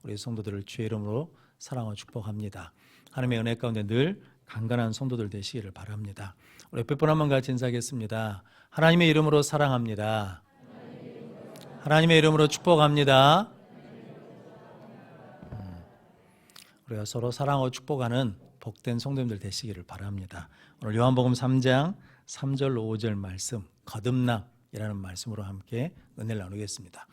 우리 성도들을 주의 이름으로 사랑하고 축복합니다. 하나님의 은혜 가운데 늘 강건한 성도들 되시기를 바랍니다. 우리 옆에 분 한 번 같이 인사하겠습니다. 하나님의 이름으로 사랑합니다. 하나님의 이름으로 축복합니다. 우리가 서로 사랑하고 축복하는 복된 성도님들 되시기를 바랍니다. 오늘 요한복음 3장 3절 5절 말씀 거듭남이라는 말씀으로 함께 은혜를 나누겠습니다.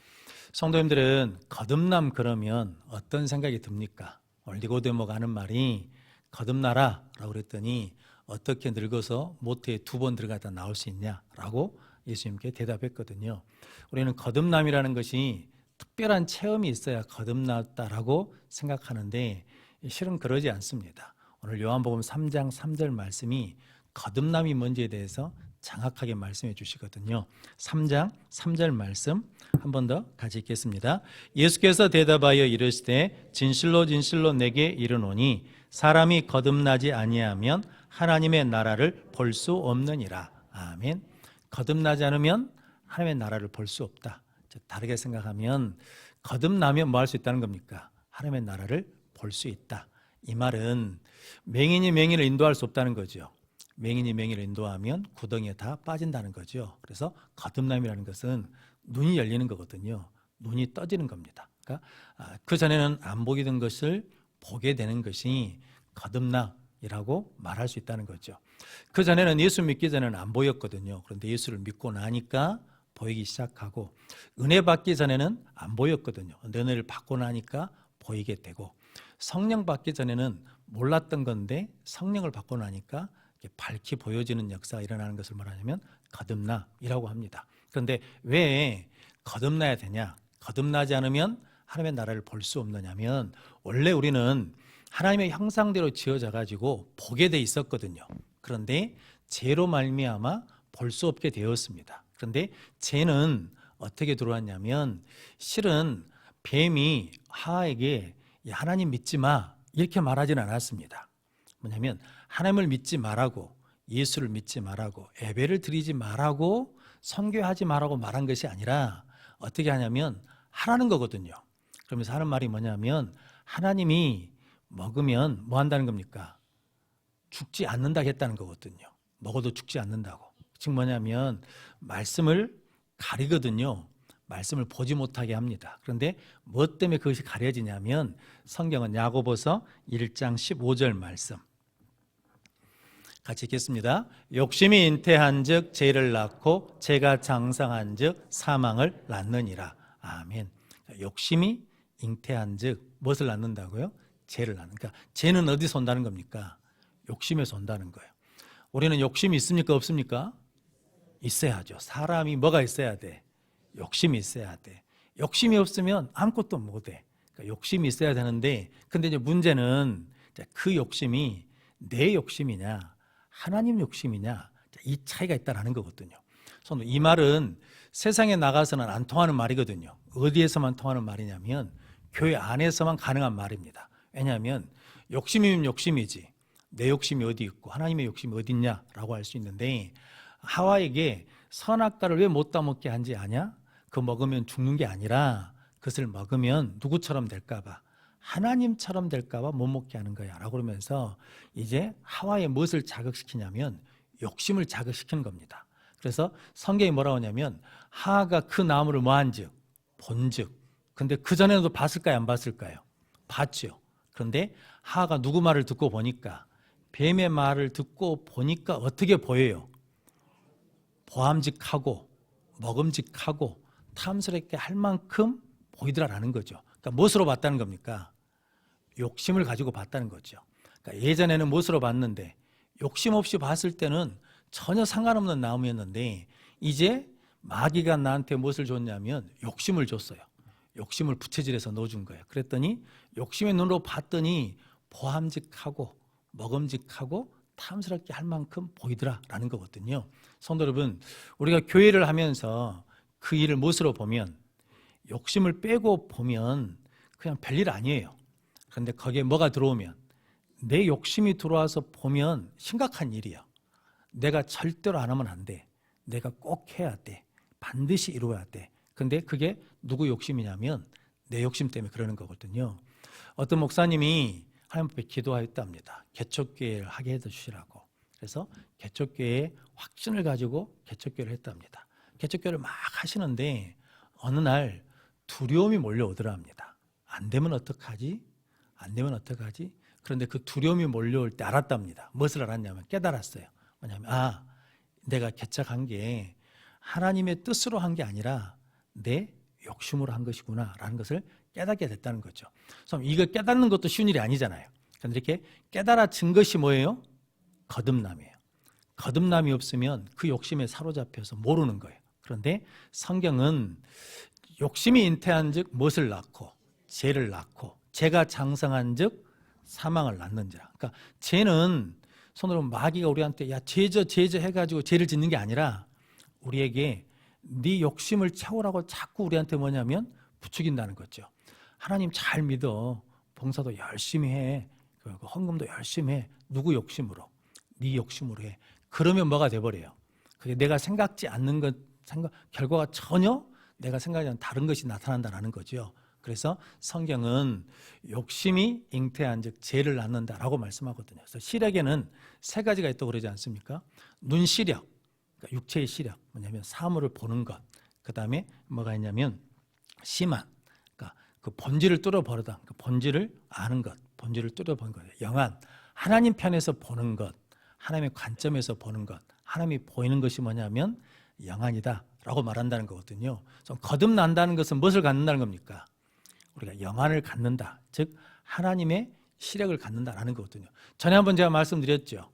성도님들은 거듭남 그러면 어떤 생각이 듭니까? 오늘 니고데모가 하는 말이 거듭나라 라고 그랬더니 어떻게 늙어서 모태에 2번 들어가다 나올 수 있냐라고 예수님께 대답했거든요. 우리는 거듭남이라는 것이 특별한 체험이 있어야 거듭났다라고 생각하는데 실은 그러지 않습니다. 오늘 요한복음 3장 3절 말씀이 거듭남이 뭔지에 대해서 정확하게 말씀해 주시거든요. 3장 3절 말씀 한 번 더 같이 읽겠습니다. 예수께서 대답하여 이르시되 진실로 진실로 내게 이르노니 사람이 거듭나지 아니하면 하나님의 나라를 볼 수 없느니라. 아멘. 거듭나지 않으면 하나님의 나라를 볼 수 없다. 다르게 생각하면 거듭나면 뭐 할 수 있다는 겁니까? 하나님의 나라를 볼 수 있다. 이 말은 맹인이 맹인을 인도할 수 없다는 거죠. 맹인이 맹인을 인도하면 구덩이에 다 빠진다는 거죠. 그래서 거듭남이라는 것은 눈이 열리는 거거든요. 눈이 떠지는 겁니다. 그러니까 그 전에는 안 보게 된 것을 보게 되는 것이 거듭남이라고 말할 수 있다는 거죠. 그 전에는 예수 믿기 전에는 안 보였거든요. 그런데 예수를 믿고 나니까 보이기 시작하고, 은혜 받기 전에는 안 보였거든요. 은혜를 받고 나니까 보이게 되고, 성령 받기 전에는 몰랐던 건데 성령을 받고 나니까 밝히 보여지는 역사가 일어나는 것을 말하냐면 거듭남이라고 합니다. 그런데 왜 거듭나야 되냐? 거듭나지 않으면 하나님의 나라를 볼 수 없느냐면, 원래 우리는 하나님의 형상대로 지어져 가지고 보게 돼 있었거든요. 그런데 죄로 말미암아 볼 수 없게 되었습니다. 그런데 죄는 어떻게 들어왔냐면, 실은 뱀이 하와에게 하나님 믿지 마 이렇게 말하지는 않았습니다. 뭐냐면 하나님을 믿지 말라고, 예수를 믿지 말라고, 예배를 드리지 말라고, 선교하지 말라고 말한 것이 아니라 어떻게 하냐면 하라는 거거든요. 그러면서 하는 말이 뭐냐면, 하나님이 먹으면 뭐 한다는 겁니까? 죽지 않는다 했다는 거거든요. 먹어도 죽지 않는다고. 즉 뭐냐면 말씀을 가리거든요. 말씀을 보지 못하게 합니다. 그런데 무엇 때문에 그것이 가려지냐면, 성경은 야고보서 1장 15절 말씀 같이 읽겠습니다. 욕심이 잉태한 즉 죄를 낳고 죄가 장성한 즉 사망을 낳느니라. 아멘. 욕심이 잉태한 즉 무엇을 낳는다고요? 죄를 낳는. 그러니까 죄는 어디서 온다는 겁니까? 욕심에서 온다는 거예요. 우리는 욕심이 있습니까? 없습니까? 있어야죠. 사람이 뭐가 있어야 돼? 욕심이 있어야 돼. 욕심이 없으면 아무것도 못해. 그러니까 욕심이 있어야 되는데, 근데 이제 문제는 그 욕심이 내 욕심이냐 하나님 욕심이냐, 이 차이가 있다는 거거든요. 이 말은 세상에 나가서는 안 통하는 말이거든요. 어디에서만 통하는 말이냐면 교회 안에서만 가능한 말입니다. 왜냐하면 욕심이면 욕심이지 내 욕심이 어디 있고 하나님의 욕심이 어디 있냐라고 할 수 있는데, 하와에게 선악과를 왜 못 따먹게 한지 아냐? 그거 먹으면 죽는 게 아니라 그것을 먹으면 누구처럼 될까 봐, 하나님처럼 될까 봐 못 먹게 하는 거야 라고 그러면서 이제 하와에 무엇을 자극시키냐면 욕심을 자극시키는 겁니다. 그래서 성경이 뭐라고 하냐면, 하와가 그 나무를 뭐한즉? 본즉. 근데 그전에도 봤을까요? 안 봤을까요? 봤죠. 그런데 하와가 누구 말을 듣고 보니까, 뱀의 말을 듣고 보니까 어떻게 보여요? 보암직하고 먹음직하고 탐스럽게 할 만큼 보이더라라는 거죠. 그러니까 무엇으로 봤다는 겁니까? 욕심을 가지고 봤다는 거죠. 그러니까 예전에는 무엇으로 봤는데, 욕심 없이 봤을 때는 전혀 상관없는 나무였는데, 이제 마귀가 나한테 무엇을 줬냐면 욕심을 줬어요. 욕심을 부채질해서 넣어준 거예요. 그랬더니 욕심의 눈으로 봤더니 보암직하고 먹음직하고 탐스럽게 할 만큼 보이더라라는 거거든요. 성도 여러분, 우리가 교회를 하면서 그 일을 무엇으로 보면, 욕심을 빼고 보면 그냥 별일 아니에요. 그런데 거기에 뭐가 들어오면, 내 욕심이 들어와서 보면 심각한 일이야. 내가 절대로 안 하면 안 돼. 내가 꼭 해야 돼. 반드시 이루어야 돼. 근데 그게 누구 욕심이냐면 내 욕심 때문에 그러는 거거든요. 어떤 목사님이 하나님 앞에 기도하였답니다. 개척교회를 하게 해주시라고. 그래서 개척교회에 확신을 가지고 개척교회를 했답니다. 개척교회를 막 하시는데 어느 날 두려움이 몰려오더라 합니다. 안 되면 어떡하지? 안 되면 어떡하지? 그런데 그 두려움이 몰려올 때 알았답니다. 무엇을 알았냐면 깨달았어요. 뭐냐면 내가 개척한 게 하나님의 뜻으로 한 게 아니라 내 욕심으로 한 것이구나 라는 것을 깨닫게 됐다는 거죠. 그래서 이거 깨닫는 것도 쉬운 일이 아니잖아요. 그런데 이렇게 깨달아진 것이 뭐예요? 거듭남이에요. 거듭남이 없으면 그 욕심에 사로잡혀서 모르는 거예요. 그런데 성경은 욕심이 잉태한 즉 무엇을 낳고 죄를 낳고 죄가 장성한 즉 사망을 낳는지라. 그러니까 죄는 손으로 마귀가 우리한테 야 죄져 해가지고 죄를 짓는 게 아니라 우리에게 네 욕심을 채우라고 자꾸 우리한테 뭐냐면 부추긴다는 거죠. 하나님 잘 믿어. 봉사도 열심히 해. 헌금도 열심히 해. 누구 욕심으로? 네 욕심으로 해. 그러면 뭐가 돼버려요? 그게 내가 생각지 않는 것, 결과가 전혀 내가 생각하지 않는 다른 것이 나타난다는 거죠. 그래서 성경은 욕심이 잉태한 즉 죄를 낳는다라고 말씀하거든요. 그래서 시력에는 세 가지가 있다고 그러지 않습니까? 눈시력, 그러니까 육체의 시력, 뭐냐면 사물을 보는 것. 그 다음에 뭐가 있냐면 심한, 그러니까 그 본질을 뚫어버리다, 그 본질을 아는 것, 본질을 뚫어보는 거예요. 영안, 하나님 편에서 보는 것, 하나님의 관점에서 보는 것, 하나님이 보이는 것이 뭐냐면 영안이다라고 말한다는 거거든요. 그래서 거듭난다는 것은 무엇을 갖는다는 겁니까? 우리가 영안을 갖는다, 즉 하나님의 시력을 갖는다라는 거거든요. 전에 한번 제가 말씀드렸죠.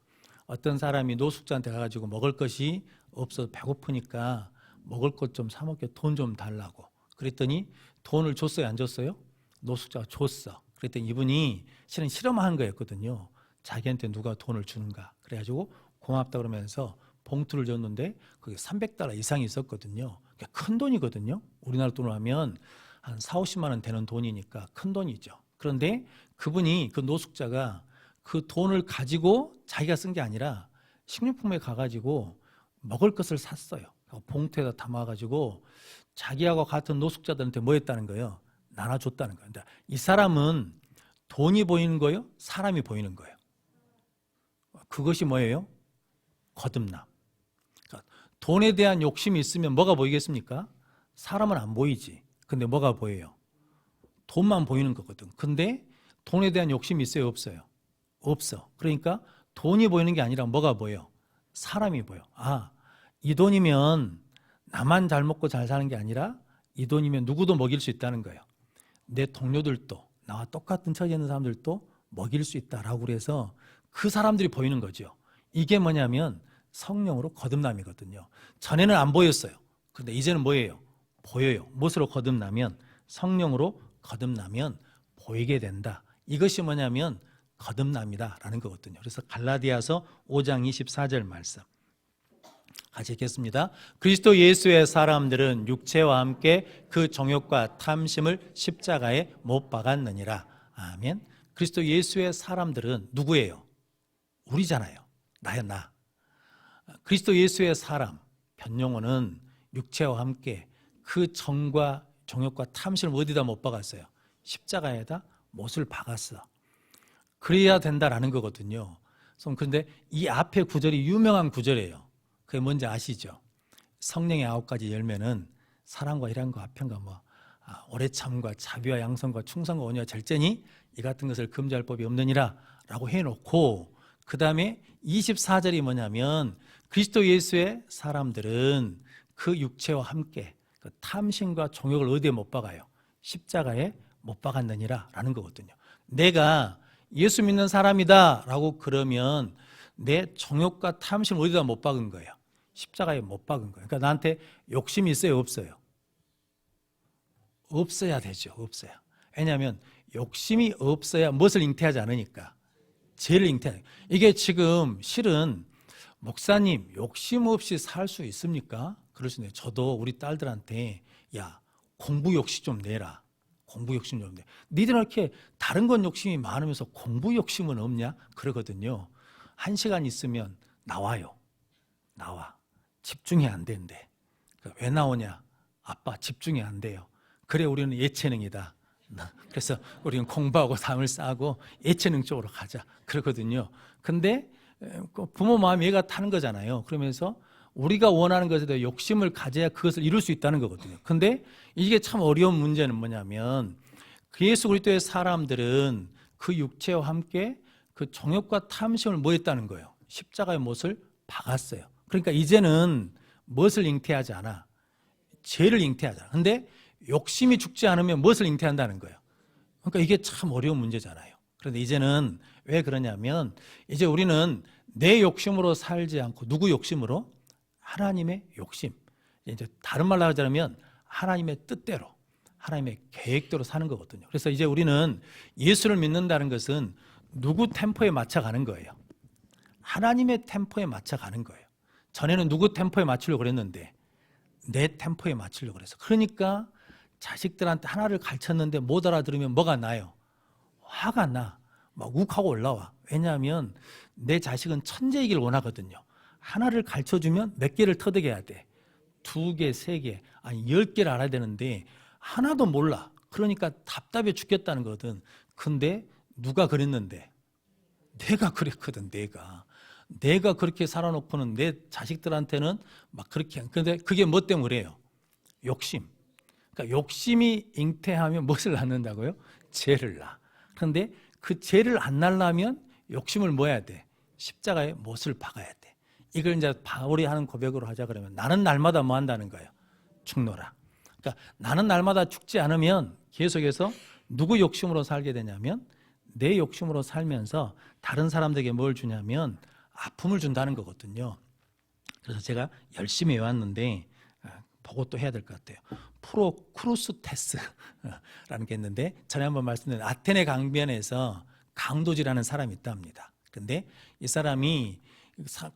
어떤 사람이 노숙자한테 가가지고 먹을 것이 없어서 배고프니까 먹을 것 좀 사 먹게 돈 좀 달라고. 그랬더니 돈을 줬어요, 안 줬어요? 노숙자가 줬어. 그랬더니 이분이 실은 실험한 거였거든요. 자기한테 누가 돈을 주는가. 그래가지고 고맙다 그러면서 봉투를 줬는데 그게 $300 이상이 있었거든요. 큰 돈이거든요. 우리나라 돈으로 하면 한 4, 50만 원 되는 돈이니까 큰 돈이죠. 그런데 그분이, 그 노숙자가 그 돈을 가지고 자기가 쓴 게 아니라 식료품에 가가지고 먹을 것을 샀어요. 봉투에다 담아가지고 자기하고 같은 노숙자들한테 뭐 했다는 거예요? 나눠줬다는 거예요. 그러니까 이 사람은 돈이 보이는 거예요? 사람이 보이는 거예요? 그것이 뭐예요? 거듭남. 그러니까 돈에 대한 욕심이 있으면 뭐가 보이겠습니까? 사람은 안 보이지. 근데 뭐가 보여요? 돈만 보이는 거거든. 근데 돈에 대한 욕심이 있어요, 없어요? 없어. 그러니까 돈이 보이는 게 아니라 뭐가 보여? 사람이 보여. 이 돈이면 나만 잘 먹고 잘 사는 게 아니라 이 돈이면 누구도 먹일 수 있다는 거예요. 내 동료들도, 나와 똑같은 처지에 있는 사람들도 먹일 수 있다라고 그래서 그 사람들이 보이는 거죠. 이게 뭐냐면 성령으로 거듭남이거든요. 전에는 안 보였어요. 그런데 이제는 뭐예요? 보여요. 무엇으로 거듭나면? 성령으로 거듭나면 보이게 된다. 이것이 뭐냐면 거듭남이다라는 거거든요. 그래서 갈라디아서 5장 24절 말씀 같이 읽겠습니다. 그리스도 예수의 사람들은 육체와 함께 그 정욕과 탐심을 십자가에 못 박았느니라. 아멘. 그리스도 예수의 사람들은 누구예요? 우리잖아요. 나야, 나. 그리스도 예수의 사람, 변용어는 육체와 함께 그 정과 정욕과 탐심을 어디다 못 박았어요? 십자가에다 못을 박았어. 그래야 된다라는 거거든요. 그런데 이 앞에 구절이 유명한 구절이에요. 그게 뭔지 아시죠? 성령의 9가지 열매는 사랑과 희락과 화평과 오래 참과 자비와 양선과 충성과 온유와 절제니 이 같은 것을 금지할 법이 없느니라 라고 해놓고 그 다음에 24절이 뭐냐면 그리스도 예수의 사람들은 그 육체와 함께 그 탐심과 정욕을 어디에 못 박아요? 십자가에 못 박았느니라 라는 거거든요. 내가 예수 믿는 사람이다 라고 그러면 내 정욕과 탐심을 어디다 못 박은 거예요? 십자가에 못 박은 거예요. 그러니까 나한테 욕심이 있어요, 없어요? 없어야 되죠. 없어요. 왜냐하면 욕심이 없어야 무엇을 잉태하지 않으니까 죄를 잉태하는. 이게 지금 실은 목사님 욕심 없이 살 수 있습니까? 그럴 수 있네요. 저도 우리 딸들한테 야 공부 욕심 좀 내라. 공부 욕심 좀 내. 니들은 이렇게 다른 건 욕심이 많으면서 공부 욕심은 없냐? 그러거든요. 1시간 있으면 나와요. 나와. 집중이 안 된대. 왜 나오냐? 아빠 집중이 안 돼요. 그래 우리는 예체능이다. 그래서 우리는 공부하고 담을 쌓고 예체능 쪽으로 가자 그러거든요. 근데 부모 마음이 얘가 타는 거잖아요. 그러면서 우리가 원하는 것에 대해 욕심을 가져야 그것을 이룰 수 있다는 거거든요. 근데 이게 참 어려운 문제는 뭐냐면 그 예수 그리스도의 사람들은 그 육체와 함께 그 정욕과 탐심을 뭐 했다는 거예요? 십자가의 못을 박았어요. 그러니까 이제는 무엇을 잉태하지 않아? 죄를 잉태하잖아. 근데 욕심이 죽지 않으면 무엇을 잉태한다는 거예요? 그러니까 이게 참 어려운 문제잖아요. 그런데 이제는 왜 그러냐면 이제 우리는 내 욕심으로 살지 않고 누구 욕심으로? 하나님의 욕심. 이제 다른 말로 하자면 하나님의 뜻대로, 하나님의 계획대로 사는 거거든요. 그래서 이제 우리는 예수를 믿는다는 것은 누구 템포에 맞춰 가는 거예요. 하나님의 템포에 맞춰 가는 거예요. 전에는 누구 템포에 맞추려고 그랬는데 내 템포에 맞추려고 그래서. 그러니까 자식들한테 하나를 가르쳤는데 못 알아들으면 뭐가 나요? 화가 나. 막 욱하고 올라와. 왜냐하면 내 자식은 천재이길 원하거든요. 하나를 가르쳐주면 몇 개를 터득해야 돼. 2개, 3개, 아니 10개를 알아야 되는데 하나도 몰라. 그러니까 답답해 죽겠다는 거거든. 근데 누가 그랬는데? 내가 그랬거든. 내가 그렇게 살아놓고는 내 자식들한테는 막 그렇게. 근데 그게 뭐 때문에 그래요? 욕심. 그러니까 욕심이 잉태하면 무엇을 낳는다고요? 죄를 낳아. 그런데 그 죄를 안 낳으려면 욕심을 뭐 해야 돼? 십자가에 못을 박아야 돼. 이걸 이제 바울이 하는 고백으로 하자 그러면 나는 날마다 뭐 한다는 거예요? 죽노라. 그러니까 나는 날마다 죽지 않으면 계속해서 누구 욕심으로 살게 되냐면 내 욕심으로 살면서 다른 사람들에게 뭘 주냐면 아픔을 준다는 거거든요. 그래서 제가 열심히 해왔는데 보고 또 해야 될 것 같아요. 프로크루스테스라는 게 있는데 전에 한번 말씀드린 아테네 강변에서 강도지라는 사람이 있답니다. 근데 이 사람이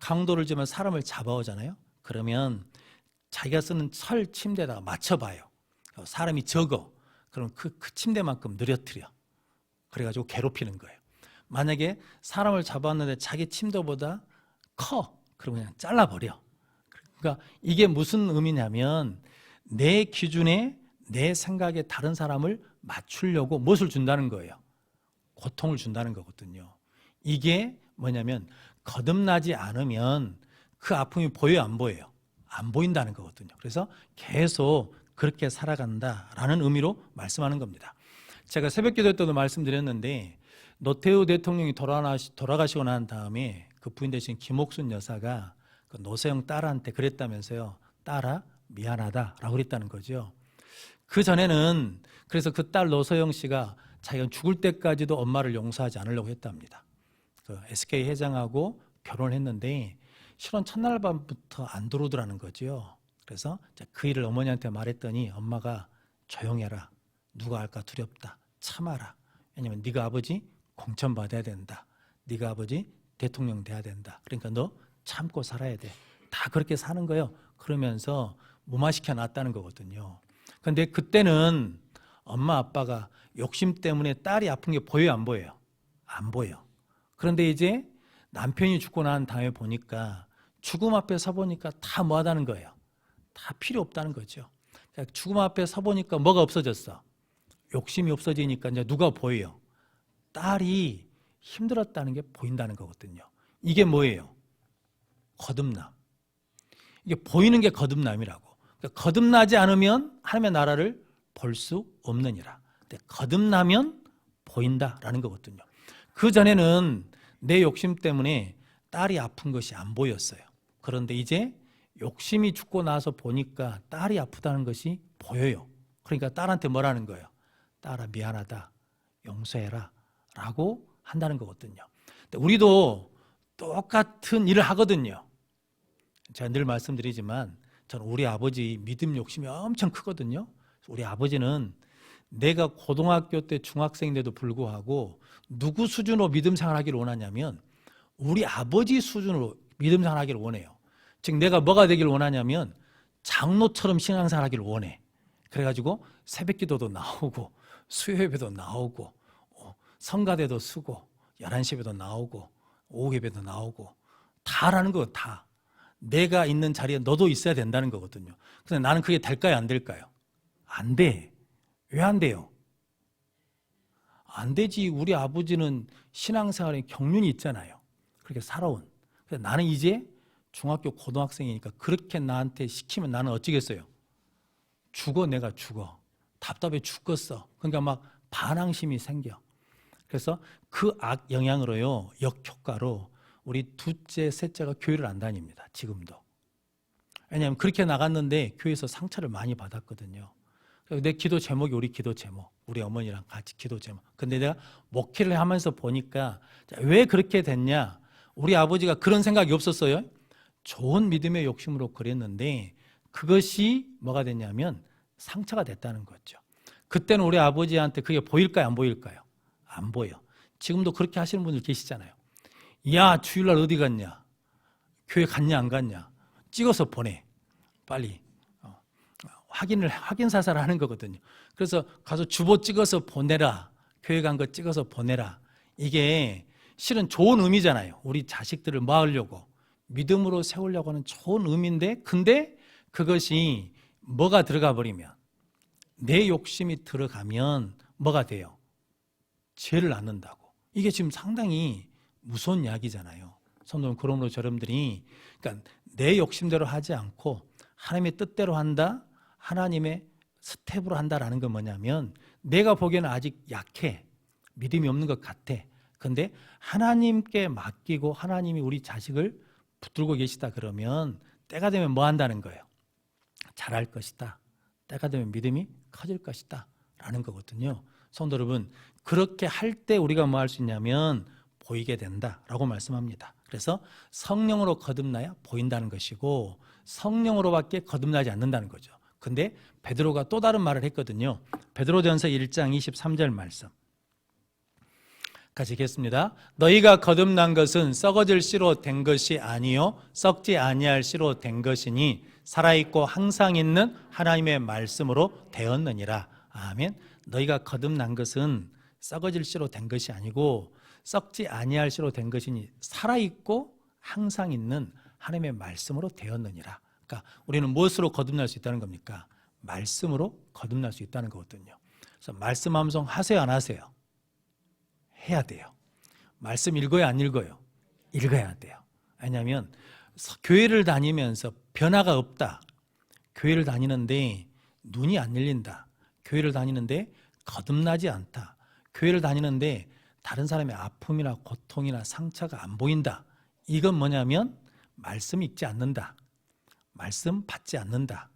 강도를 지면 사람을 잡아오잖아요. 그러면 자기가 쓰는 철 침대에다가 맞춰봐요. 사람이 적어. 그럼 그 침대만큼 늘어뜨려. 그래가지고 괴롭히는 거예요. 만약에 사람을 잡았는데 자기 침대보다 커. 그러면 그냥 잘라버려. 그러니까 이게 무슨 의미냐면 내 기준에 내 생각에 다른 사람을 맞추려고 무엇을 준다는 거예요? 고통을 준다는 거거든요. 이게 뭐냐면 거듭나지 않으면 그 아픔이 보여요, 안 보여요? 안 보인다는 거거든요. 그래서 계속 그렇게 살아간다라는 의미로 말씀하는 겁니다. 제가 새벽기도 때도 말씀드렸는데 노태우 대통령이 돌아가시고 난 다음에 그 부인 되신 김옥순 여사가 그 노소영 딸한테 그랬다면서요. 딸아 미안하다라고 그랬다는 거죠. 그 전에는 그래서 그 딸 노소영 씨가 자기가 죽을 때까지도 엄마를 용서하지 않으려고 했답니다. 그 SK 회장하고 결혼을 했는데 실혼 첫날 밤부터 안 들어오더라는 거죠. 그래서 그 일을 어머니한테 말했더니 엄마가 조용해라. 누가 알까 두렵다. 참아라. 왜냐면 네가 아버지 공천 받아야 된다. 네가 아버지 대통령 돼야 된다. 그러니까 너 참고 살아야 돼. 다 그렇게 사는 거예요. 그러면서 무마시켜 놨다는 거거든요. 그런데 그때는 엄마 아빠가 욕심 때문에 딸이 아픈 게 보여요, 안 보여요? 안 보여. 그런데 이제 남편이 죽고 난 다음에 보니까 죽음 앞에 서보니까 다 뭐하다는 거예요? 다 필요 없다는 거죠. 죽음 앞에 서보니까 뭐가 없어졌어? 욕심이 없어지니까 이제 누가 보여요? 딸이 힘들었다는 게 보인다는 거거든요. 이게 뭐예요? 거듭남. 이게 보이는 게 거듭남이라고. 그러니까 거듭나지 않으면 하나님의 나라를 볼 수 없느니라. 근데 거듭나면 보인다라는 거거든요. 그 전에는 내 욕심 때문에 딸이 아픈 것이 안 보였어요. 그런데 이제 욕심이 죽고 나서 보니까 딸이 아프다는 것이 보여요. 그러니까 딸한테 뭐라는 거예요? 딸아 미안하다. 용서해라. 라고 한다는 거거든요. 근데 우리도 똑같은 일을 하거든요. 제가 늘 말씀드리지만 저는 우리 아버지 믿음 욕심이 엄청 크거든요. 우리 아버지는 내가 고등학교 때 중학생인데도 불구하고 누구 수준으로 믿음 생활하기를 원하냐면 우리 아버지 수준으로 믿음 생활하기를 원해요. 즉 내가 뭐가 되기를 원하냐면 장로처럼 신앙생활하기를 원해. 그래가지고 새벽기도도 나오고 수요예배도 나오고 성가대도 쓰고 11시 예배도 나오고 오후 예배도 나오고 다 하라는 거 다. 내가 있는 자리에 너도 있어야 된다는 거거든요. 근데 나는 그게 될까요? 안 될까요? 안 돼. 왜 안 돼요? 안 되지. 우리 아버지는 신앙생활에 경륜이 있잖아요. 그렇게 살아온. 그래서 나는 이제 중학교 고등학생이니까 그렇게 나한테 시키면 나는 어찌겠어요? 죽어. 내가 죽어. 답답해 죽겠어. 그러니까 막 반항심이 생겨. 그래서 그 악 영향으로요, 역효과로 우리 둘째, 셋째가 교회를 안 다닙니다. 지금도. 왜냐하면 그렇게 나갔는데 교회에서 상처를 많이 받았거든요. 내 기도 제목이 우리 기도 제목, 우리 어머니랑 같이 기도 제목. 근데 내가 목회를 하면서 보니까 왜 그렇게 됐냐? 우리 아버지가 그런 생각이 없었어요. 좋은 믿음의 욕심으로 그랬는데 그것이 뭐가 됐냐면 상처가 됐다는 거죠. 그때는 우리 아버지한테 그게 보일까요? 안 보일까요? 안 보여. 지금도 그렇게 하시는 분들 계시잖아요. 야, 주일날 어디 갔냐? 교회 갔냐 안 갔냐? 찍어서 보내. 빨리. 확인 사살을 하는 거거든요. 그래서 가서 주보 찍어서 보내라. 교회 간 거 찍어서 보내라. 이게 실은 좋은 의미잖아요. 우리 자식들을 뭐 하려고? 믿음으로 세우려고 하는 좋은 의미인데, 근데 그것이 뭐가 들어가 버리면, 내 욕심이 들어가면 뭐가 돼요? 죄를 낳는다고. 이게 지금 상당히 무서운 이야기잖아요. 성도는 그러므로 여러분들이 그러니까 내 욕심대로 하지 않고 하나님의 뜻대로 한다, 하나님의 스텝으로 한다라는 건 뭐냐면 내가 보기에는 아직 약해, 믿음이 없는 것 같아. 근데 하나님께 맡기고 하나님이 우리 자식을 붙들고 계시다 그러면 때가 되면 뭐 한다는 거예요? 잘할 것이다. 때가 되면 믿음이 커질 것이다 라는 거거든요. 성도 여러분, 그렇게 할 때 우리가 뭐 할 수 있냐면 보이게 된다라고 말씀합니다. 그래서 성령으로 거듭나야 보인다는 것이고 성령으로밖에 거듭나지 않는다는 거죠. 근데 베드로가 또 다른 말을 했거든요. 베드로전서 1장 23절 말씀 같이 읽겠습니다. 너희가 거듭난 것은 썩어질 씨로 된 것이 아니요 썩지 아니할 씨로 된 것이니 살아있고 항상 있는 하나님의 말씀으로 되었느니라. 아멘. 너희가 거듭난 것은 썩어질 씨로 된 것이 아니고 썩지 아니할 씨로 된 것이니 살아있고 항상 있는 하나님의 말씀으로 되었느니라. 그러니까 우리는 무엇으로 거듭날 수 있다는 겁니까? 말씀으로 거듭날 수 있다는 거거든요. 그래서 말씀 암송 하세요, 안 하세요? 해야 돼요. 말씀 읽어요, 안 읽어요? 읽어야 돼요. 왜냐하면 교회를 다니면서 변화가 없다. 교회를 다니는데 눈이 안 열린다. 교회를 다니는데 거듭나지 않다. 교회를 다니는데 다른 사람의 아픔이나 고통이나 상처가 안 보인다. 이건 뭐냐면 말씀 읽지 않는다. 말씀 받지 않는다.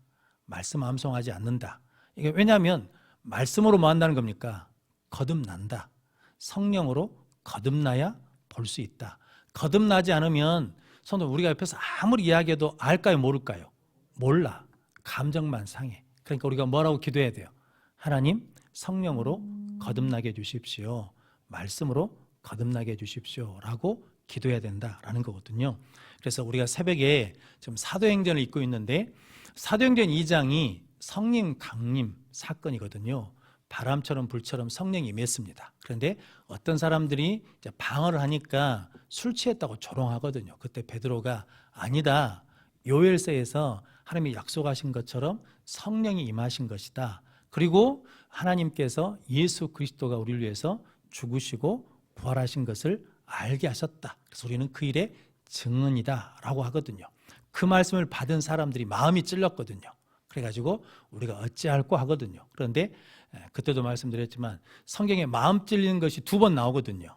말씀 암송하지 않는다. 이게 왜냐하면 말씀으로 뭐 한다는 겁니까? 거듭난다. 성령으로 거듭나야 볼 수 있다. 거듭나지 않으면 성도 우리가 옆에서 아무리 이야기해도 알까요? 모를까요? 몰라. 감정만 상해. 그러니까 우리가 뭐라고 기도해야 돼요? 하나님 성령으로 거듭나게 해주십시오. 말씀으로 거듭나게 해주십시오 라고 기도해야 된다라는 거거든요. 그래서 우리가 새벽에 지금 사도행전을 읽고 있는데 사도행전 2장이 성림 강림 사건이거든요. 바람처럼 불처럼 성령이 임했습니다. 그런데 어떤 사람들이 이제 방어를 하니까 술 취했다고 조롱하거든요. 그때 베드로가 아니다. 요엘서에서 하나님이 약속하신 것처럼 성령이 임하신 것이다. 그리고 하나님께서 예수 그리스도가 우리를 위해서 죽으시고 부활하신 것을 알게 하셨다. 그래서 우리는 그 일의 증언이다 라고 하거든요. 그 말씀을 받은 사람들이 마음이 찔렸거든요. 그래가지고 우리가 어찌할꼬 하거든요. 그런데 그때도 말씀드렸지만 성경에 마음 찔리는 것이 두 번 나오거든요.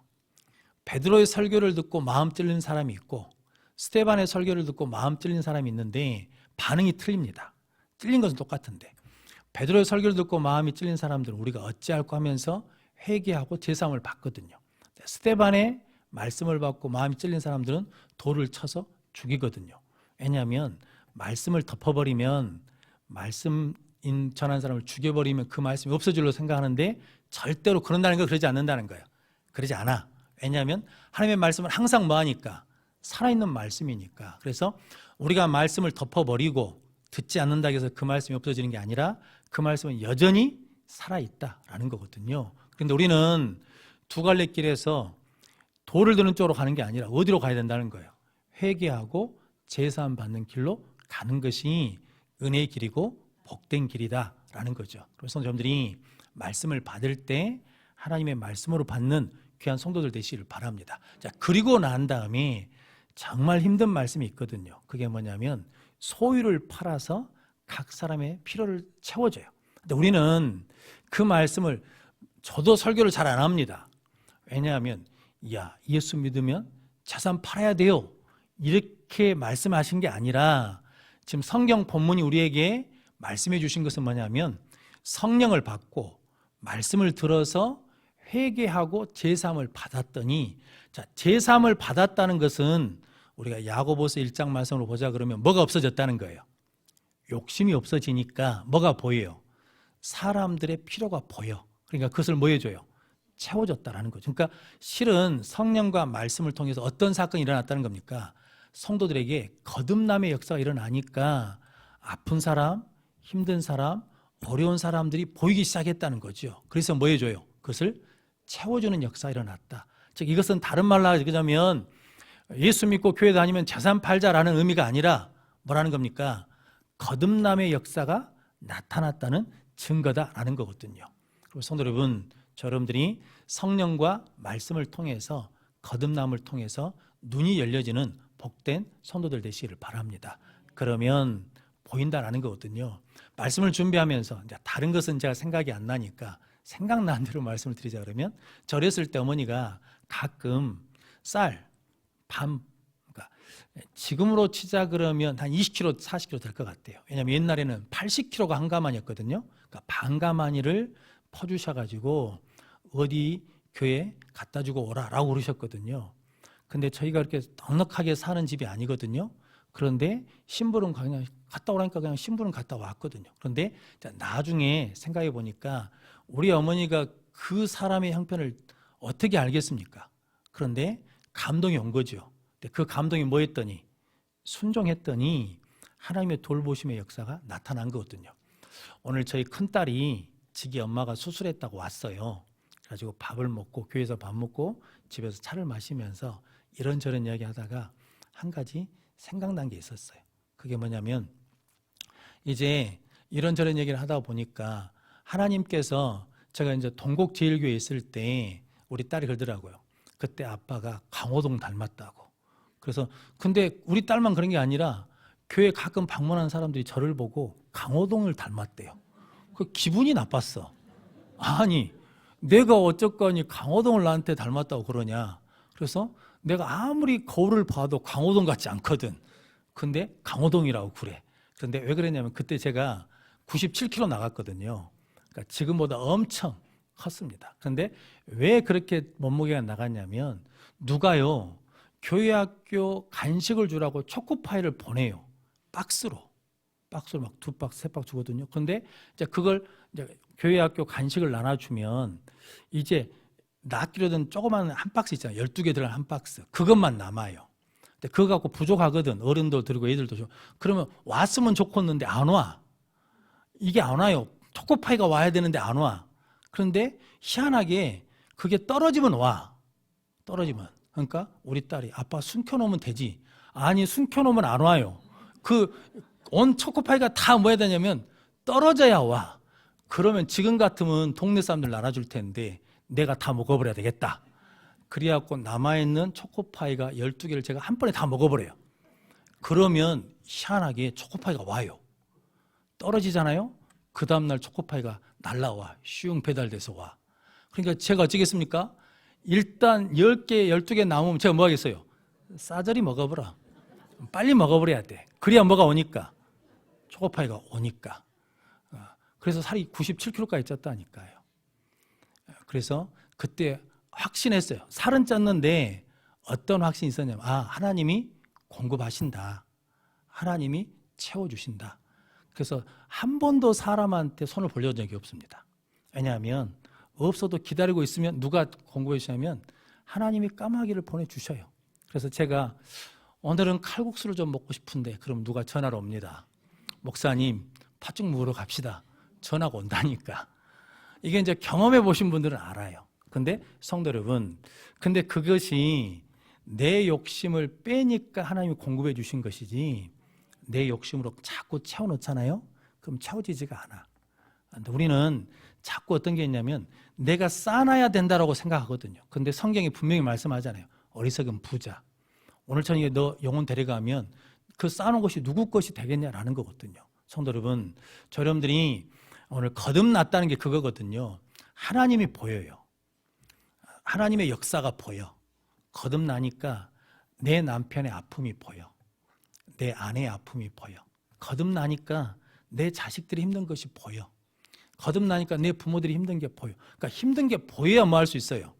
베드로의 설교를 듣고 마음 찔리는 사람이 있고 스데반의 설교를 듣고 마음 찔린 사람이 있는데 반응이 틀립니다. 찔린 것은 똑같은데 베드로의 설교를 듣고 마음이 찔린 사람들은 우리가 어찌할꼬 하면서 회개하고 제사함을 받거든요. 스데반의 말씀을 받고 마음이 찔린 사람들은 돌을 쳐서 죽이거든요. 왜냐하면 말씀을 덮어버리면 말씀 전한 사람을 죽여버리면 그 말씀이 없어질로 생각하는데 절대로 그런다는 거 그러지 않는다는 거예요. 그러지 않아. 왜냐하면 하나님의 말씀은 항상 뭐하니까? 살아있는 말씀이니까. 그래서 우리가 말씀을 덮어버리고 듣지 않는다고 해서 그 말씀이 없어지는 게 아니라 그 말씀은 여전히 살아있다라는 거거든요. 그런데 우리는 두 갈래 길에서 돌을 드는 쪽으로 가는 게 아니라 어디로 가야 된다는 거예요? 회개하고 제사함 받는 길로 가는 것이 은혜의 길이고 복된 길이다라는 거죠. 그래서 여러분들이 말씀을 받을 때 하나님의 말씀으로 받는 귀한 성도들 되시기를 바랍니다. 자, 그리고 난 다음에 정말 힘든 말씀이 있거든요. 그게 뭐냐면 소유를 팔아서 각 사람의 필요를 채워줘요. 근데 우리는 그 말씀을 저도 설교를 잘 안 합니다. 왜냐하면 야, 예수 믿으면 재산 팔아야 돼요. 이렇게 말씀하신 게 아니라 지금 성경 본문이 우리에게 말씀해 주신 것은 뭐냐면 성령을 받고 말씀을 들어서 회개하고 제사함을 받았더니, 자, 제사함을 받았다는 것은 우리가 야고보서 1장 말씀으로 보자 그러면 뭐가 없어졌다는 거예요. 욕심이 없어지니까 뭐가 보여요? 사람들의 필요가 보여. 그러니까 그것을 뭐 해줘요? 채워줬다라는 거죠. 그러니까 실은 성령과 말씀을 통해서 어떤 사건이 일어났다는 겁니까? 성도들에게 거듭남의 역사가 일어나니까 아픈 사람, 힘든 사람, 어려운 사람들이 보이기 시작했다는 거죠. 그래서 뭐 해줘요? 그것을 채워주는 역사가 일어났다. 즉 이것은 다른 말로 하자면 예수 믿고 교회 다니면 재산 팔자라는 의미가 아니라 뭐라는 겁니까? 거듭남의 역사가 나타났다는 증거다라는 거거든요. 그리고 성도 여러분, 여러분들이 성령과 말씀을 통해서 거듭남을 통해서 눈이 열려지는 복된 성도들 되시기를 바랍니다. 그러면 보인다라는 거거든요. 말씀을 준비하면서 이제 다른 것은 제가 생각이 안 나니까 생각나는 대로 말씀을 드리자 그러면, 절했을 때 어머니가 가끔 쌀, 밤, 그러니까 지금으로 치자 그러면 한 20kg, 40kg 될 것 같아요. 왜냐하면 옛날에는 80kg가 한 가마니였거든요. 그러니까 반 가마니를 퍼주셔가지고 어디 교회 갖다 주고 오라라고 그러셨거든요. 근데 저희가 그렇게 넉넉하게 사는 집이 아니거든요. 그런데 신부는 그냥 갔다 오라니까 그냥 신부는 갔다 왔거든요. 그런데 나중에 생각해 보니까 우리 어머니가 그 사람의 형편을 어떻게 알겠습니까? 그런데 감동이 온 거죠. 근데 그 감동이 뭐였더니 순종했더니 하나님의 돌보심의 역사가 나타난 거거든요. 오늘 저희 큰딸이 지기 엄마가 수술했다고 왔어요. 그래가지고 밥을 먹고 교회에서 밥 먹고 집에서 차를 마시면서 이런저런 이야기 하다가 한 가지 생각난 게 있었어요. 그게 뭐냐면 이제 이런저런 얘기를 하다 보니까 하나님께서, 제가 이제 동국제일교회에 있을 때 우리 딸이 그러더라고요. 그때 아빠가 강호동 닮았다고. 그래서 근데 우리 딸만 그런 게 아니라 교회 가끔 방문하는 사람들이 저를 보고 강호동을 닮았대요. 그 기분이 나빴어. 아니 내가 어쩌거니 강호동을 나한테 닮았다고 그러냐. 그래서 내가 아무리 거울을 봐도 강호동 같지 않거든. 근데 강호동이라고 그래. 그런데 왜 그랬냐면 그때 제가 97kg 나갔거든요. 그러니까 지금보다 엄청 컸습니다. 그런데 왜 그렇게 몸무게가 나갔냐면 누가요 교회 학교 간식을 주라고 초코파이를 보내요. 박스로 막 2박스, 3박스 주거든요. 그런데 이제 그걸 이제 교회 학교 간식을 나눠주면 이제 낫기로든 조그만 한 박스 있잖아요. 12개 들어간 한 박스. 그것만 남아요. 근데 그거 갖고 부족하거든. 어른도 들고 애들도 줘. 그러면 왔으면 좋겠는데 안 와. 이게 안 와요. 초코파이가 와야 되는데 안 와. 그런데 희한하게 그게 떨어지면 와. 떨어지면. 그러니까 우리 딸이 아빠 숨겨놓으면 되지. 아니 숨겨놓으면 안 와요. 그 온 초코파이가 다 뭐 해야 되냐면 떨어져야 와. 그러면 지금 같으면 동네 사람들 나눠줄 텐데 내가 다 먹어버려야 되겠다. 그래갖고 남아있는 초코파이가 12개를 제가 한 번에 다 먹어버려요. 그러면 희한하게 초코파이가 와요. 떨어지잖아요. 그 다음날 초코파이가 날라와. 슝 배달돼서 와. 그러니까 제가 어쩌겠습니까? 일단 10개, 12개 남으면 제가 뭐 하겠어요? 싸저리 먹어보라. 빨리 먹어버려야 돼. 그래야 뭐가 오니까? 초코파이가 오니까. 그래서 살이 97kg까지 쪘다니까요. 그래서 그때 확신했어요. 살은 쪘는데 어떤 확신이 있었냐면 하나님이 공급하신다. 하나님이 채워주신다. 그래서 한 번도 사람한테 손을 벌려준 적이 없습니다. 왜냐하면 없어도 기다리고 있으면 누가 공급해 주냐면 하나님이 까마귀를 보내주셔요. 그래서 제가 오늘은 칼국수를 좀 먹고 싶은데 그럼 누가 전화로 옵니다. 목사님 팥죽 먹으러 갑시다. 전화가 온다니까. 이게 이제 경험해 보신 분들은 알아요. 근데 성도 여러분, 근데 그것이 내 욕심을 빼니까 하나님이 공급해 주신 것이지 내 욕심으로 자꾸 채워놓잖아요. 그럼 채워지지가 않아. 우리는 자꾸 어떤 게 있냐면 내가 쌓아놔야 된다라고 생각하거든요. 근데 성경이 분명히 말씀하잖아요. 어리석은 부자. 오늘 저녁에 너 영혼 데려가면 그 쌓아놓은 것이 누구 것이 되겠냐라는 거거든요. 성도 여러분, 저 여러분들이 오늘 거듭났다는 게 그거거든요. 하나님이 보여요. 하나님의 역사가 보여. 거듭나니까 내 남편의 아픔이 보여. 내 아내의 아픔이 보여. 거듭나니까 내 자식들이 힘든 것이 보여. 거듭나니까 내 부모들이 힘든 게 보여. 그러니까 힘든 게 보여야 뭐 할 수 있어요?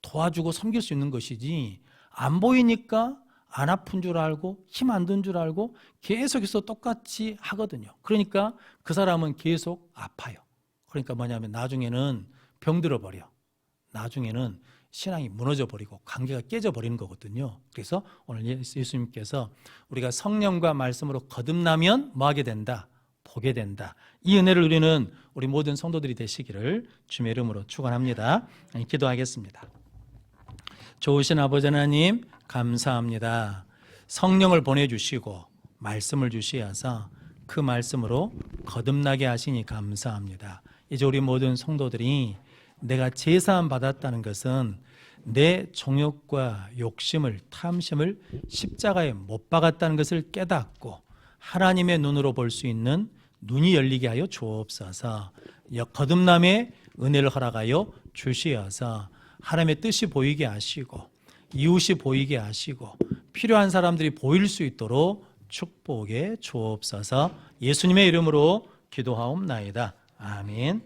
도와주고 섬길 수 있는 것이지, 안 보이니까 안 아픈 줄 알고 힘 안 든 줄 알고 계속해서 똑같이 하거든요. 그러니까 그 사람은 계속 아파요. 그러니까 뭐냐면 나중에는 병들어 버려. 나중에는 신앙이 무너져 버리고 관계가 깨져 버리는 거거든요. 그래서 오늘 예수님께서 우리가 성령과 말씀으로 거듭나면 뭐 하게 된다? 보게 된다. 이 은혜를 누리는 우리 모든 성도들이 되시기를 주님의 이름으로 축원합니다. 기도하겠습니다. 좋으신 아버지 하나님 감사합니다. 성령을 보내주시고 말씀을 주시어서 그 말씀으로 거듭나게 하시니 감사합니다. 이제 우리 모든 성도들이 내가 제사함 받았다는 것은 내 정욕과 욕심을, 탐심을 십자가에 못 박았다는 것을 깨닫고 하나님의 눈으로 볼 수 있는 눈이 열리게 하여 주옵소서. 거듭남의 은혜를 허락하여 주시어서 하나님의 뜻이 보이게 하시고 이웃이 보이게 하시고 필요한 사람들이 보일 수 있도록 축복해 주옵소서. 예수님의 이름으로 기도하옵나이다. 아멘.